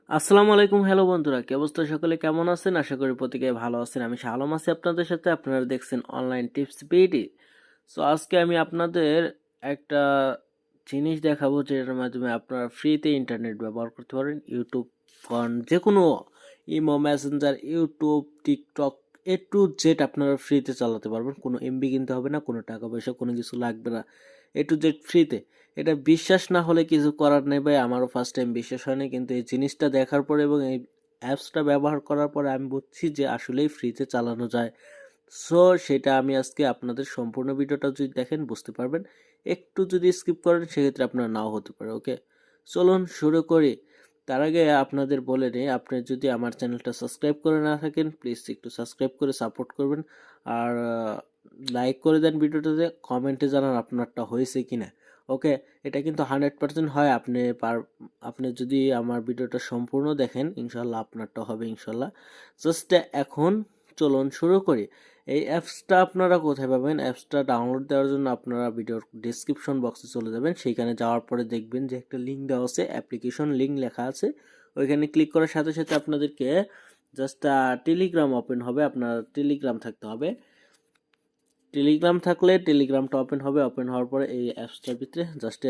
আসসালামু আলাইকুম, হ্যালো বন্ধুরা, কি অবস্থা? সকলে কেমন আছেন? আশা করি প্রত্যেকে ভালো আছেন। আমি শালম আছি আপনাদের সাথে। আপনারা দেখছেন অনলাইন টিপস বিডি। সো আজকে আমি আপনাদের একটা জিনিস দেখাবো যেটার মাধ্যমে আপনারা ফ্রিতে ইন্টারনেট ব্যবহার করতে পারেন। ইউটিউব যে কোনো imo, Messenger, YouTube, TikTok, A to Z আপনারা ফ্রিতে চালাতে পারবেন। কোনো এমবি কিনতে হবে না, কোনো টাকা পয়সা কোনো কিছু লাগবে না। এ টু জেড ফ্রিতে। এটা বিশ্বাস না হলে কিছু করার নেই ভাই। আমারও ফার্স্ট টাইম বিশ্বাস হয়নি, কিন্তু এই জিনিসটা দেখার পরে এবং এই অ্যাপসটা ব্যবহার করার পরে আমি বুঝছি যে আসলেই ফ্রিতে চালানো যায়। সো সেটা আমি আজকে আপনাদের সম্পূর্ণ ভিডিওটা যদি দেখেন বুঝতে পারবেন। একটু যদি স্কিপ করেন সেক্ষেত্রে আপনার নাও হতে পারে। ওকে, চলুন শুরু করি। তার আগে আপনাদের বলে নিই, আপনি যদি আমার চ্যানেলটা সাবস্ক্রাইব করে না থাকেন প্লিজ একটু সাবস্ক্রাইব করে সাপোর্ট করবেন। আর লাইক করে দেন ভিডিওটাতে, কমেন্টে জানান আপনারটা হয়েছে কিনা। ওকে, এটা কিন্তু 100% হয়। আপনি যদি আমার ভিডিওটা সম্পূর্ণ দেখেন ইনশাল্লাহ আপনারটা হবে ইনশাল্লাহ। জাস্ট এখন চলুন শুরু করি। এই অ্যাপসটা আপনারা কোথায় পাবেন? অ্যাপসটা ডাউনলোড দেওয়ার জন্য আপনারা ভিডিওর ডিসক্রিপশন বক্সে চলে যাবেন। সেইখানে যাওয়ার পরে দেখবেন যে একটা লিঙ্ক দেওয়া আছে, অ্যাপ্লিকেশন লিঙ্ক লেখা আছে। ওইখানে ক্লিক করার সাথে সাথে আপনাদেরকে জাস্ট টেলিগ্রাম ওপেন হবে। আপনার টেলিগ্রাম থাকতে হবে। টেলিগ্রাম থাকলে টেলিগ্রামটা ওপেন হবে। ওপেন হওয়ার পরে এই অ্যাপসটার ভিতরে জাস্ট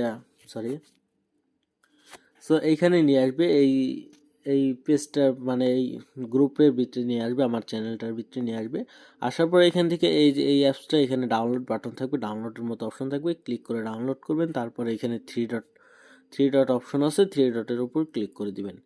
সো এইখানে নিয়ে আসবে। এই পেজটার মানে এই গ্রুপের ভিতরে নিয়ে আসবে, আমার চ্যানেলটার ভিতরে নিয়ে আসবে। আসার পরে এখান থেকে এই যে এই অ্যাপসটা, এখানে ডাউনলোড বাটন থাকবে, ডাউনলোডের মতো অপশন থাকবে, ক্লিক করে ডাউনলোড করবেন। তারপরে এখানে থ্রি ডট অপশন আছে, থ্রি ডটের উপর ক্লিক করে দিবেন।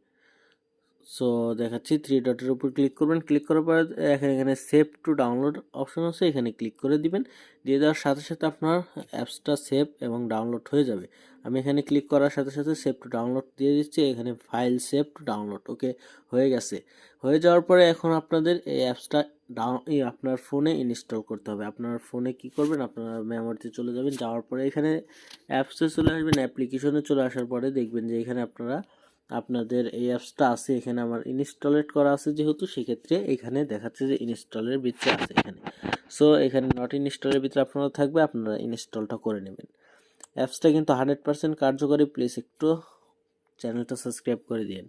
সো দেখাচ্ছি, থ্রি ডটের উপর ক্লিক করবেন। ক্লিক করার পরে এখানে সেভ টু ডাউনলোড অপশন আছে, এখানে ক্লিক করে দিবেন। দিয়ে দেওয়ার সাথে সাথে আপনার অ্যাপসটা সেভ এবং ডাউনলোড হয়ে যাবে। আমি এখানে ক্লিক করার সাথে সাথে সেভ টু ডাউনলোড দিয়ে দিচ্ছি। এখানে ফাইল সেভ টু ডাউনলোড ওকে হয়ে গেছে। হয়ে যাওয়ার পরে এখন আপনাদের এই অ্যাপসটা আপনার ফোনে ইনস্টল করতে হবে। আপনার ফোনে কি করবেন, আপনার মেমোরিতে চলে যাবেন। যাওয়ার পরে এখানে অ্যাপসে চলে আসবেন। অ্যাপ্লিকেশনে চলে আসার পরে দেখবেন যে এখানে আপনাদের এই অ্যাপসটা আছে। এখানে আমার ইনস্টলেট করা আছে যেহেতু, সেক্ষেত্রে এখানে দেখাচ্ছে যে ইনস্টলের ভিতরে আছে এখানে। সো এখানে নট ইনস্টলের ভিতরে আপনারা থাকবে, আপনারা ইনস্টলটা করে নেবেন। অ্যাপসটা কিন্তু 100% কার্যকরী। প্লিজ একটু চ্যানেলটা সাবস্ক্রাইব করে দিন।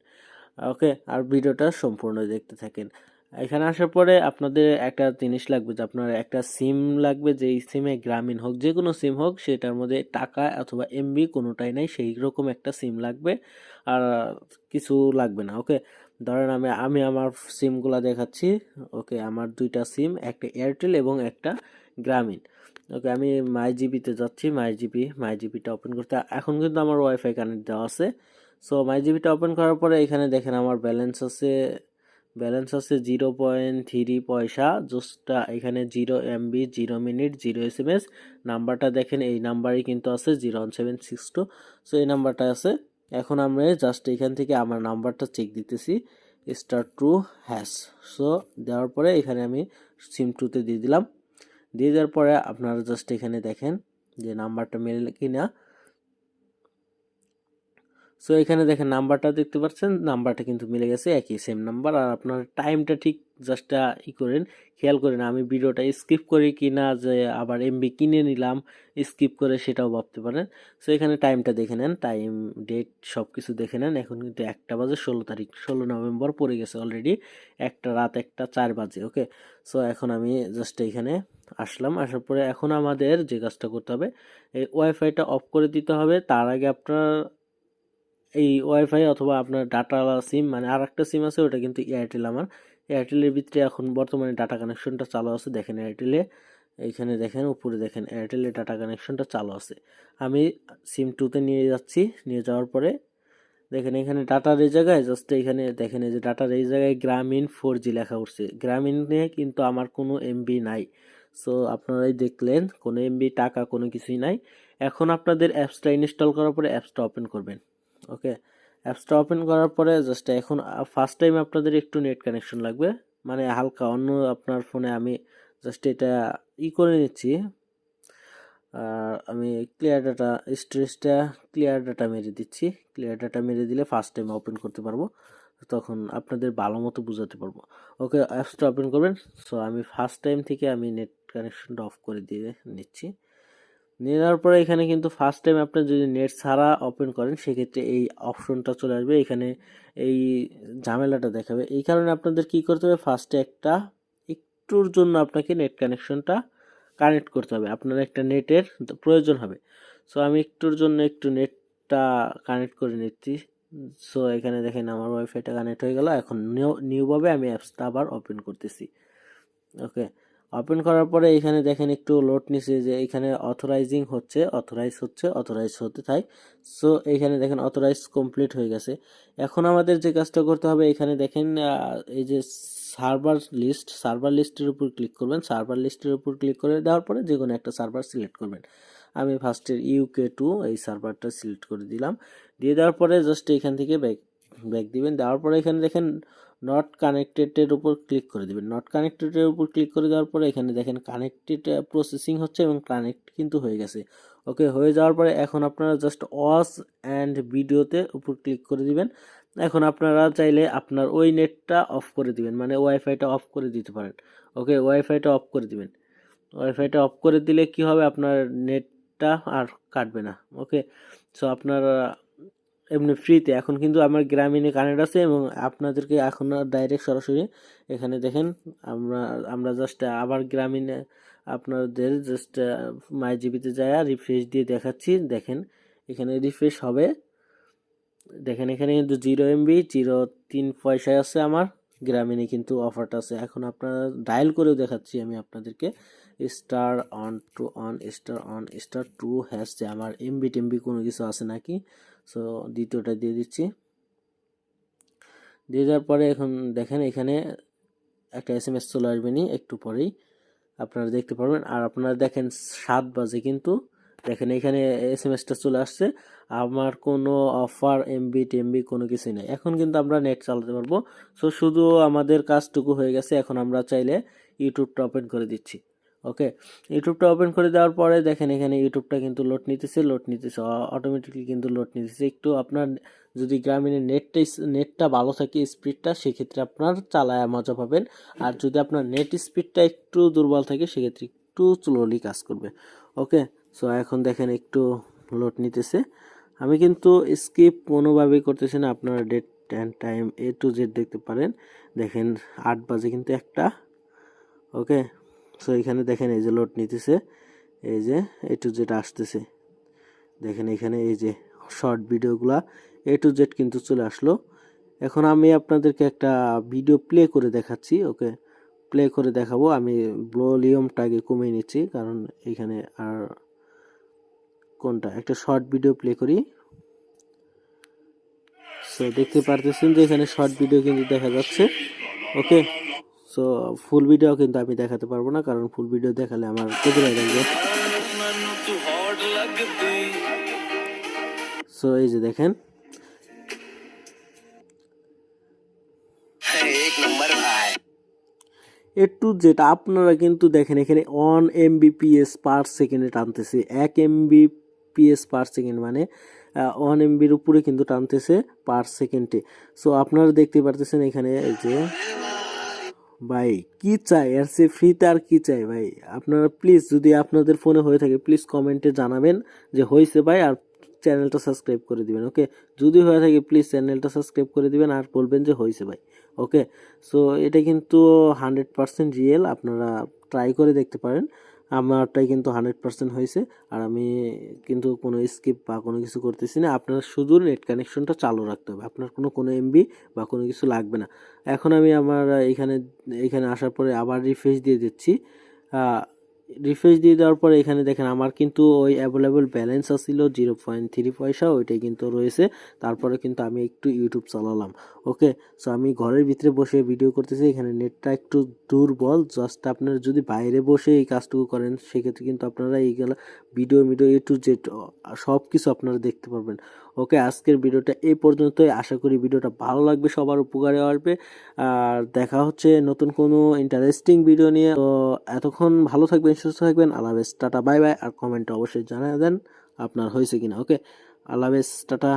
ওকে, আর ভিডিওটা সম্পূর্ণ দেখতে থাকেন। এখানে আসার পরে আপনাদের একটা জিনিস লাগবে, যে আপনার একটা সিম লাগবে। যে এই সিমে গ্রামীণ হোক, যে কোনো সিম হোক, সেটার মধ্যে টাকা অথবা এমবি কোনোটাই নাই, সেই রকম একটা সিম লাগবে। আর কিছু লাগবে না। ওকে, ধরেন আমি আমার সিমগুলা দেখাচ্ছি। ওকে, আমার দুইটা সিম, একটা এয়ারটেল এবং একটা গ্রামীণ। ওকে, আমি মাই জিবিতে যাচ্ছি। মাই জিবিটা ওপেন করতে, এখন কিন্তু আমার ওয়াইফাই কানেক্ট দেওয়া আছে। সো মাই জিবিটা ওপেন করার পরে এখানে দেখেন আমার ব্যালেন্স আছে 0.3 পয়সা। জাস্ট এখানে 0 MB, 0 মিনিট, 0 SMS। নাম্বারটা দেখেন, এই নাম্বারই কিন্তু আছে 01762। সো এই নাম্বারটা আছে। এখন আমরা জাস্ট এখান থেকে আমার নাম্বারটা চেক দিতেছি, *2#। সো দেওয়ার পরে এখানে আমি সিম 2তে দিয়ে দিলাম। দিয়ে দেওয়ার পরে আপনারা জাস্ট এখানে দেখেন যে নাম্বারটা মেলে কিনা। সো এখানে দেখেন নাম্বারটা দেখতে পাচ্ছেন, নাম্বারটা কিন্তু মিলে গেছে, একই সেম নাম্বার। আর আপনার টাইমটা ঠিক জাস্ট খেয়াল করেন। আমি ভিডিওটা স্কিপ করি কি না, যে আবার এমবি কিনে নিলাম স্কিপ করে, সেটাও ভাবতে পারেন। সো এখানে টাইমটা দেখে নেন, টাইম, ডেট সব কিছু দেখে নেন। এখন কিন্তু 1টা বাজে, 16 তারিখ, 16 নভেম্বর পড়ে গেছে অলরেডি। রাত 1টা 4 বাজে। ওকে, সো এখন আমি জাস্ট এখানে আসলাম। আসার পরে এখন আমাদের যে কাজটা করতে হবে, এই ওয়াইফাইটা অফ করে দিতে হবে। তার আগে আপনার এই ওয়াইফাই অথবা আপনার ডাটা সিম, মানে আর একটা সিম আছে, ওটা কিন্তু এয়ারটেল। আমার এয়ারটেলের ভিতরে এখন বর্তমানে ডাটা কানেকশনটা চালু আছে। দেখেন এয়ারটেলে, এইখানে দেখেন উপরে দেখেন এয়ারটেলের ডাটা কানেকশনটা চালু আছে। আমি সিম 2তে নিয়ে যাচ্ছি। নিয়ে যাওয়ার পরে দেখেন এখানে ডাটার এই জায়গায় জাস্ট এখানে দেখেন, এই যে ডাটার এই জায়গায় গ্রামীণ 4G লেখা উঠছে। গ্রামীণে কিন্তু আমার কোনো এমবি নাই। সো আপনারাই দেখলেন, কোনো এমবি টাকা কোনো কিছুই নাই। এখন আপনাদের অ্যাপসটা ইনস্টল করার পরে অ্যাপসটা ওপেন করবেন। ওকে, অ্যাপসটা ওপেন করার পরে জাস্ট এখন ফার্স্ট টাইম আপনাদের একটু নেট কানেকশন লাগবে, মানে হালকা অন্য আপনার ফোনে। আমি জাস্ট এটা করে নিচ্ছি। আর আমি ক্লিয়ার ডাটা মেরে দিচ্ছি। ক্লিয়ার ডাটা মেরে দিলে ফার্স্ট টাইম ওপেন করতে পারবো, তখন আপনাদের ভালো মতো বুঝাতে পারবো। ওকে, অ্যাপসটা ওপেন করবেন। সো আমি ফার্স্ট টাইম থেকে আমি নেট কানেকশনটা অফ করে দিয়ে নিচ্ছি। নেওয়ার পরে এখানে কিন্তু ফার্স্ট টাইম আপনি যদি নেট ছাড়া ওপেন করেন সেক্ষেত্রে এই অপশনটা চলে আসবে, এখানে এই ঝামেলাটা দেখাবে। এই কারণে আপনাদের কি করতে হবে, ফার্স্টে একটুর জন্য আপনাকে নেট কানেকশনটা কানেক্ট করতে হবে, আপনার একটা নেটের প্রয়োজন হবে। সো আমি একটুর জন্য একটু নেটটা কানেক্ট করে নিচ্ছি। সো এখানে দেখেন আমার ওয়াইফাইটা কানেক্ট হয়ে গেল। এখন নিউভাবে আমি অ্যাপসটা আবার ওপেন করতেছি। ওকে, ওপেন করার পরে এখানে দেখেন একটু লোড নিচ্ছে, যে এখানে অথরাইজ হতে থাক। সো এখানে দেখেন অথরাইজ কমপ্লিট হয়ে গেছে। এখন আমাদের যে কাজটা করতে হবে, এখানে দেখেন এই যে সার্ভার লিস্টের উপর ক্লিক করবেন। সার্ভার লিস্টের উপর ক্লিক করে দেওয়ার পরে যে কোনো একটা সার্ভার সিলেক্ট করবেন। আমি ফার্স্টের UK2 এই সার্ভারটা সিলেক্ট করে দিলাম। দিয়ে দেওয়ার পরে জাস্ট এখান থেকে ব্যাক দিবেন। দেওয়ার পরে এখানে দেখেন নট কানেক্টেডের উপর ক্লিক করে দিবেন। নট কানেক্টেডের উপর ক্লিক করে দেওয়ার পরে এখানে দেখেন কানেক্টেড প্রসেসিং হচ্ছে এবং কানেক্ট কিন্তু হয়ে গেছে। ওকে, হয়ে যাওয়ার পরে এখন আপনারা জাস্ট ওয়াচ অ্যান্ড ভিডিওতে উপর ক্লিক করে দিবেন। এখন আপনারা চাইলে আপনার ওই নেটটা অফ করে দিবেন, মানে ওয়াইফাইটা অফ করে দিতে পারেন। ওকে, ওয়াইফাইটা অফ করে দিবেন। ওয়াইফাইটা অফ করে দিলে কি হবে, আপনার নেটটা আর কাটবে না। ওকে, সো আপনার এমনি ফ্রিতে এখন কিন্তু আমার গ্রামীণে কানেক্ট আছে এবং আপনাদেরকে এখন ডাইরেক্ট সরাসরি এখানে দেখেন আমরা জাস্ট আবার গ্রামীণে আপনাদের জাস্ট মাই জিবিতে যায় রিফ্রেশ দিয়ে দেখাচ্ছি। দেখেন এখানে রিফ্রেশ হবে, দেখেন এখানে কিন্তু 0 MB 0.3 পয়সায় আছে আমার গ্রামীণে কিন্তু অফারটা আছে। এখন আপনারা ডায়াল করেও দেখাচ্ছি আমি আপনাদেরকে, *1 যে আমার MB কোনো কিছু আছে নাকি। সো দ্বিতীয়টা দিয়ে দিচ্ছি। দিয়ে দেওয়ার পরে এখন দেখেন এখানে একটা SMS চলে আসবে নি একটু পরেই, আপনারা দেখতে পারবেন। আর আপনারা দেখেন 7 বাজে কিন্তু দেখেন এখানে SMS-টা চলে আসছে, আমার কোনো অফার MB কোনো কিছুই নেই। এখন কিন্তু আমরা নেট চালাতে পারবো। সো শুধু আমাদের কাজটুকু হয়ে গেছে। এখন আমরা চাইলে ইউটিউবটা ওপেন করে দিচ্ছি। ওকে, ইউটিউবটা ওপেন করে দেওয়ার পরে দেখেন এখানে ইউটিউবটা কিন্তু লোড নিতেছে অটোমেটিকলি কিন্তু লোড নিতেছে। একটু আপনার যদি গ্রামীণের নেটটা ভালো থাকে, স্পিডটা, সেক্ষেত্রে আপনার চালায় মজা পাবেন। আর যদি আপনার নেট স্পিডটা একটু দুর্বল থাকে সেক্ষেত্রে একটু স্লোলি কাজ করবে। ওকে, সো এখন দেখেন একটু লোড নিতেছে। আমি কিন্তু স্কিপ কোনোভাবেই করতেছি না, আপনারা date and time A to Z দেখতে পারেন। দেখেন 8 বাজে কিন্তু একটা। ওকে, সো এখানে দেখেন এই যে লোড নিতেছে, এই যে A to Z আসতেছে। দেখেন এখানে এই যে শর্ট ভিডিওগুলা A to Z কিন্তু চলে আসলো। এখন আমি আপনাদেরকে একটা ভিডিও প্লে করে দেখাচ্ছি। ওকে, প্লে করে দেখাবো। আমি ভলিউমটা আগে কমিয়ে নিচ্ছি, কারণ এখানে আর কোনটা একটা শর্ট ভিডিও প্লে করি। সো দেখতে পারতেছেন যে এখানে শর্ট ভিডিও কিন্তু দেখা যাচ্ছে। ওকে, সো ফুল ভিডিও কিন্তু আমি দেখাতে পারবো না, কারণ ফুল ভিডিও দেখালে আমার কপিরাইট লাগবে। সো এই যে দেখেন A to Z আপনারা কিন্তু দেখেন এখানে 1 Mbps পার সেকেন্ডে টানতেছে। 1 Mbps পার সেকেন্ড মানে 1 MBর উপরে কিন্তু টানতেছে পার সেকেন্ডে। সো আপনারা দেখতে পারতেছেন এখানে এই যে ভাই কি চাই এর সে ফ্রিতে আর কি চাই ভাই। আপনারা প্লিজ যদি আপনাদের ফোনে হয়ে থাকে প্লিজ কমেন্টে জানাবেন যে হয়েছে ভাই, আর চ্যানেলটা সাবস্ক্রাইব করে দিবেন। ওকে, যদি হয়ে থাকে প্লিজ চ্যানেলটা সাবস্ক্রাইব করে দিবেন আর বলবেন যে হয়েছে ভাই। ওকে, সো এটা কিন্তু 100% রিয়েল, আপনারা ট্রাই করে দেখতে পারেন। আমারটাই কিন্তু 100% হয়েছে, আর আমি কিন্তু কোনো স্কিপ বা কোনো কিছু করতেছি না। আপনার শুধু নেট কানেকশনটা চালু রাখতে হবে, আপনার কোনো এমবি বা কোনো কিছু লাগবে না। এখন আমি আমার এখানে আসার পরে আবার রিফ্রেশ দিয়ে দিচ্ছি। রিফ্রেশ দিয়ে দেওয়ার পরে এখানে দেখেন আমার কিন্তু ওই অ্যাভেলেবল ব্যালেন্স আসছিল 0.3 পয়সা, ওইটাই কিন্তু রয়েছে। তারপরে কিন্তু আমি একটু ইউটিউব চালালাম। ওকে, সো আমি ঘরের ভিতরে বসে ভিডিও করতেছি, এখানে নেটটা একটু দুর্বল। জাস্ট আপনারা যদি বাইরে বসে এই কাজটুকু করেন সেক্ষেত্রে কিন্তু আপনারা এইগুলো ভিডিও A to Z সব কিছু আপনারা দেখতে পারবেন। ওকে, আজকের ভিডিওটা এই পর্যন্তই। আশা করি ভিডিওটা ভালো লাগবে, সবার উপকারে আসবে। আর দেখা হচ্ছে নতুন কোনো ইন্টারেস্টিং ভিডিও নিয়ে। তো এতক্ষণ ভালো থাকবেন, সুস্থ থাকবেন। আল্লাহ হাফেজ, টাটা, বাই বাই। আর কমেন্টে অবশ্যই জানিয়ে দেন আপনার হয়েছে কিনা। ওকে, আল্লাহ হাফেজ, টাটা।